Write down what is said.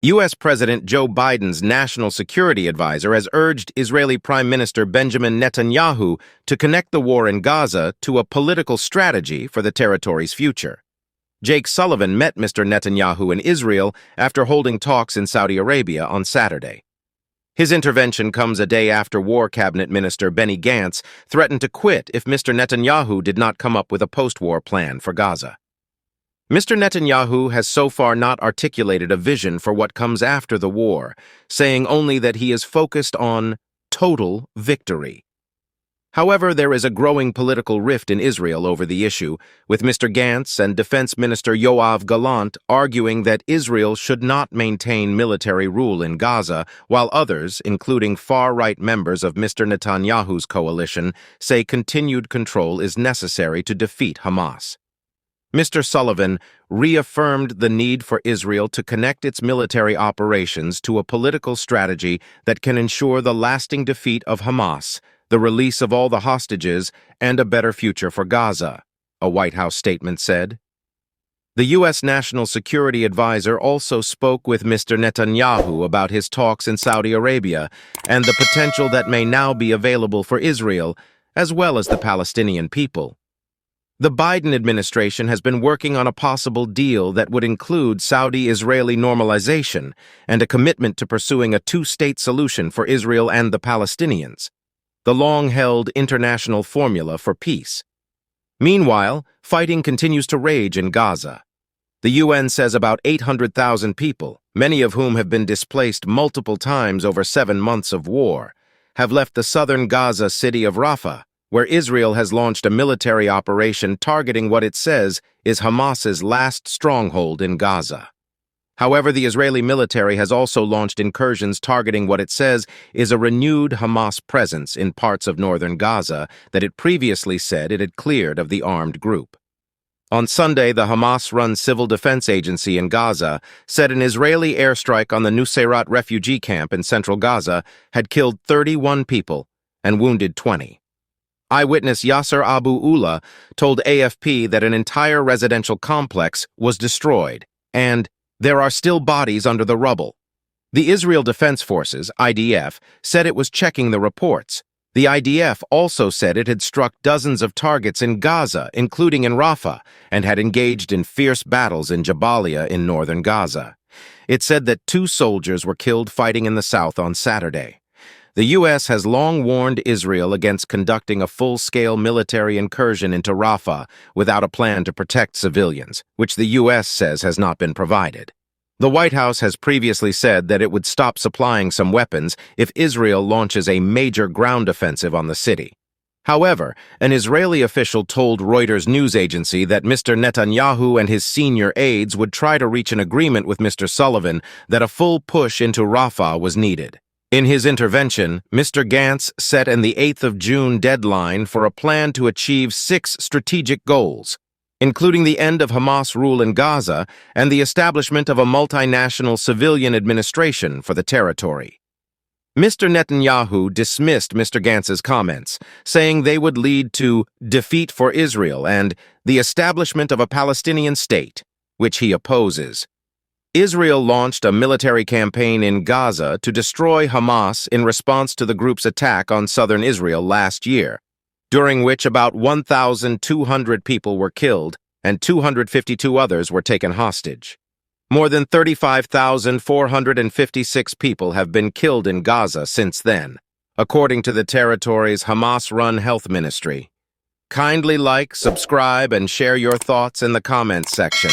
U.S. President Joe Biden's national security advisor has urged Israeli Prime Minister Benjamin Netanyahu to connect the war in Gaza to a political strategy for the territory's future. Jake Sullivan met Mr. Netanyahu in Israel after holding talks in Saudi Arabia on Saturday. His intervention comes a day after War Cabinet Minister Benny Gantz threatened to quit if Mr. Netanyahu did not come up with a post-war plan for Gaza. Mr. Netanyahu has so far not articulated a vision for what comes after the war, saying only that he is focused on total victory. However, there is a growing political rift in Israel over the issue, with Mr. Gantz and Defense Minister Yoav Gallant arguing that Israel should not maintain military rule in Gaza, while others, including far-right members of Mr. Netanyahu's coalition, say continued control is necessary to defeat Hamas. Mr. Sullivan reaffirmed the need for Israel to connect its military operations to a political strategy that can ensure the lasting defeat of Hamas, the release of all the hostages, and a better future for Gaza, a White House statement said. The U.S. National Security Advisor also spoke with Mr. Netanyahu about his talks in Saudi Arabia and the potential that may now be available for Israel, as well as the Palestinian people. The Biden administration has been working on a possible deal that would include Saudi-Israeli normalization and a commitment to pursuing a two-state solution for Israel and the Palestinians, the long-held international formula for peace. Meanwhile, fighting continues to rage in Gaza. The UN says about 800,000 people, many of whom have been displaced multiple times over 7 months of war, have left the southern Gaza city of Rafah, where Israel has launched a military operation targeting what it says is Hamas's last stronghold in Gaza. However, the Israeli military has also launched incursions targeting what it says is a renewed Hamas presence in parts of northern Gaza that it previously said it had cleared of the armed group. On Sunday, the Hamas-run civil defense agency in Gaza said an Israeli airstrike on the Nuseirat refugee camp in central Gaza had killed 31 people and wounded 20. Eyewitness Yasser Abu Ula told AFP that an entire residential complex was destroyed, and there are still bodies under the rubble. The Israel Defense Forces, IDF, said it was checking the reports. The IDF also said it had struck dozens of targets in Gaza, including in Rafah, and had engaged in fierce battles in Jabalia in northern Gaza. It said that 2 soldiers were killed fighting in the south on Saturday. The U.S. has long warned Israel against conducting a full-scale military incursion into Rafah without a plan to protect civilians, which the U.S. says has not been provided. The White House has previously said that it would stop supplying some weapons if Israel launches a major ground offensive on the city. However, an Israeli official told Reuters news agency that Mr. Netanyahu and his senior aides would try to reach an agreement with Mr. Sullivan that a full push into Rafah was needed. In his intervention, Mr. Gantz set an 8th of June deadline for a plan to achieve 6 strategic goals, including the end of Hamas rule in Gaza and the establishment of a multinational civilian administration for the territory. Mr. Netanyahu dismissed Mr. Gantz's comments, saying they would lead to defeat for Israel and the establishment of a Palestinian state, which he opposes. Israel launched a military campaign in Gaza to destroy Hamas in response to the group's attack on southern Israel last year, during which about 1,200 people were killed and 252 others were taken hostage. More than 35,456 people have been killed in Gaza since then, according to the territory's Hamas-run health ministry. Kindly like, subscribe, and share your thoughts in the comments section.